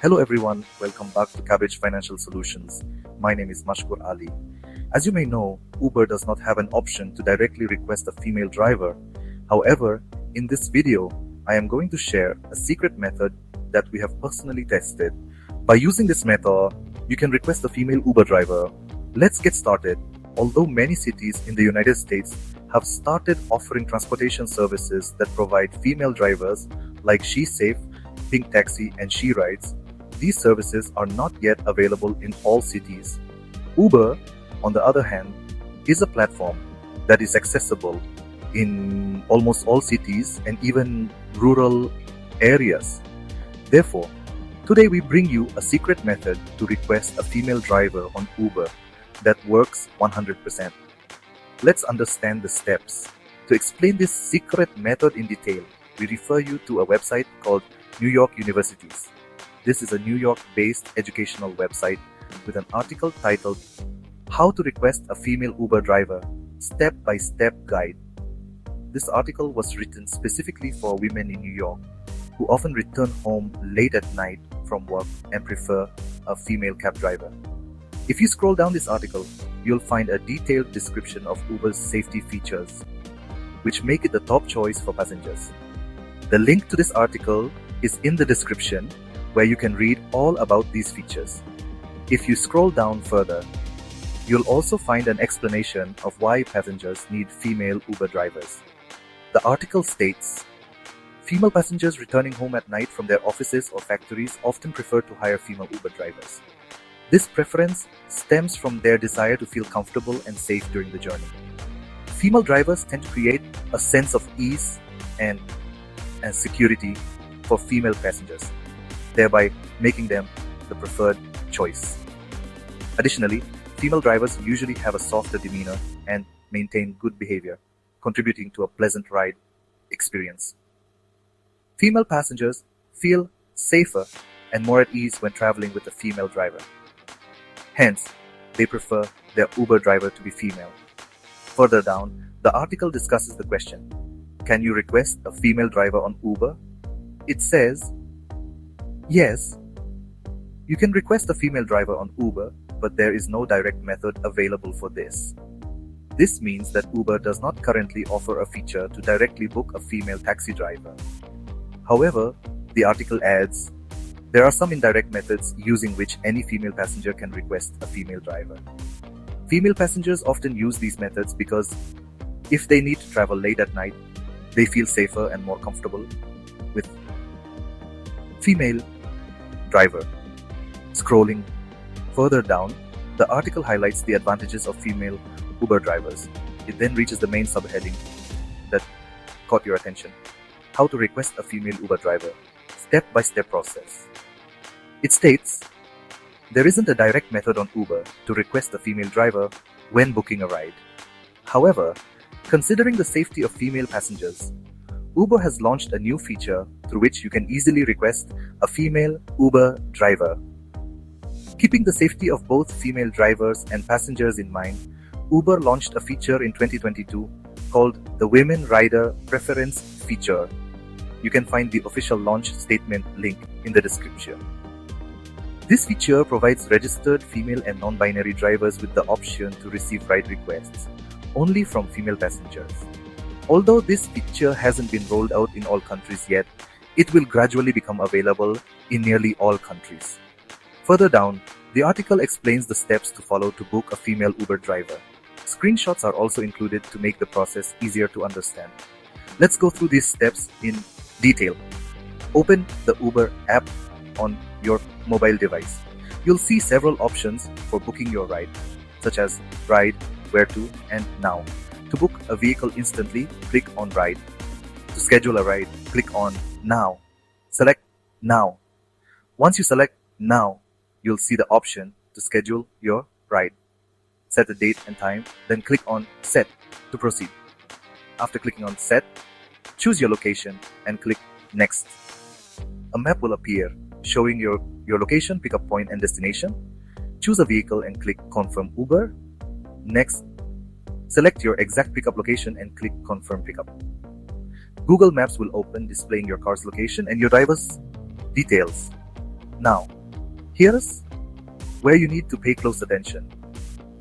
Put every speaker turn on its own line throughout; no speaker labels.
Hello everyone, welcome back to Cabbage Financial Solutions. My name is Mashkur Ali. As you may know, Uber does not have an option to directly request a female driver. However, in this video, I am going to share a secret method that we have personally tested. By using this method, you can request a female Uber driver. Let's get started. Although many cities in the United States have started offering transportation services that provide female drivers like SheSafe, Pink Taxi, and SheRides, these services are not yet available in all cities. Uber, on the other hand, is a platform that is accessible in almost all cities and even rural areas. Therefore, today we bring you a secret method to request a female driver on Uber that works 100%. Let's understand the steps. To explain this secret method in detail, we refer you to a website called New York Universities. This is a New York-based educational website with an article titled How to Request a Female Uber Driver, Step-by-Step Guide. This article was written specifically for women in New York who often return home late at night from work and prefer a female cab driver. If you scroll down this article, you'll find a detailed description of Uber's safety features, which make it the top choice for passengers. The link to this article is in the description, where you can read all about these features. If you scroll down further, you'll also find an explanation of why passengers need female Uber drivers. The article states, female passengers returning home at night from their offices or factories often prefer to hire female Uber drivers. This preference stems from their desire to feel comfortable and safe during the journey. Female drivers tend to create a sense of ease and security for female passengers, thereby making them the preferred choice. Additionally, female drivers usually have a softer demeanor and maintain good behavior, contributing to a pleasant ride experience. Female passengers feel safer and more at ease when traveling with a female driver. Hence, they prefer their Uber driver to be female. Further down, the article discusses the question, can you request a female driver on Uber? It says, yes, you can request a female driver on Uber, but there is no direct method available for this. This means that Uber does not currently offer a feature to directly book a female taxi driver. However, the article adds, there are some indirect methods using which any female passenger can request a female driver. Female passengers often use these methods because if they need to travel late at night, they feel safer and more comfortable with female driver. Scrolling further down, the article highlights the advantages of female Uber drivers. It then reaches the main subheading that caught your attention. How to request a female Uber driver. Step-by-step process. It states, there isn't a direct method on Uber to request a female driver when booking a ride. However, considering the safety of female passengers, Uber has launched a new feature through which you can easily request a female Uber driver. Keeping the safety of both female drivers and passengers in mind, Uber launched a feature in 2022 called the Women Rider Preference feature. You can find the official launch statement link in the description. This feature provides registered female and non-binary drivers with the option to receive ride requests only from female passengers. Although this feature hasn't been rolled out in all countries yet, it will gradually become available in nearly all countries. Further down, the article explains the steps to follow to book a female Uber driver. Screenshots are also included to make the process easier to understand. Let's go through these steps in detail. Open the Uber app on your mobile device. You'll see several options for booking your ride, such as ride, where to, and now. To book a vehicle instantly, click on Ride. To schedule a ride, click on Now. Select Now. Once you select Now, you'll see the option to schedule your ride. Set the date and time, then click on Set to proceed. After clicking on Set, choose your location and click Next. A map will appear showing your location, pickup point, and destination. Choose a vehicle and click Confirm Uber. Next, select your exact pickup location and click Confirm Pickup. Google Maps will open displaying your car's location and your driver's details. Now, here's where you need to pay close attention.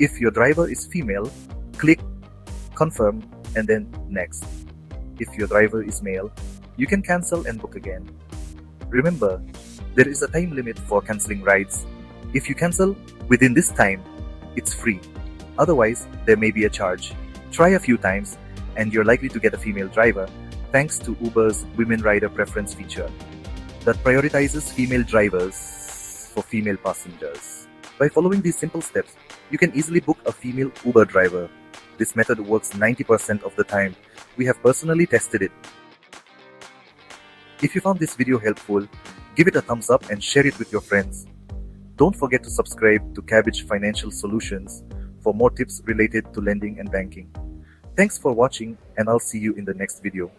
If your driver is female, click confirm and then next. If your driver is male, you can cancel and book again. Remember, there is a time limit for canceling rides. If you cancel within this time, it's free. Otherwise, there may be a charge. Try a few times and you're likely to get a female driver thanks to Uber's Women Rider Preference feature that prioritizes female drivers for female passengers. By following these simple steps, you can easily book a female Uber driver. This method works 90% of the time. We have personally tested it. If you found this video helpful, give it a thumbs up and share it with your friends. Don't forget to subscribe to Cabbage Financial Solutions for more tips related to lending and banking. Thanks for watching, and I'll see you in the next video.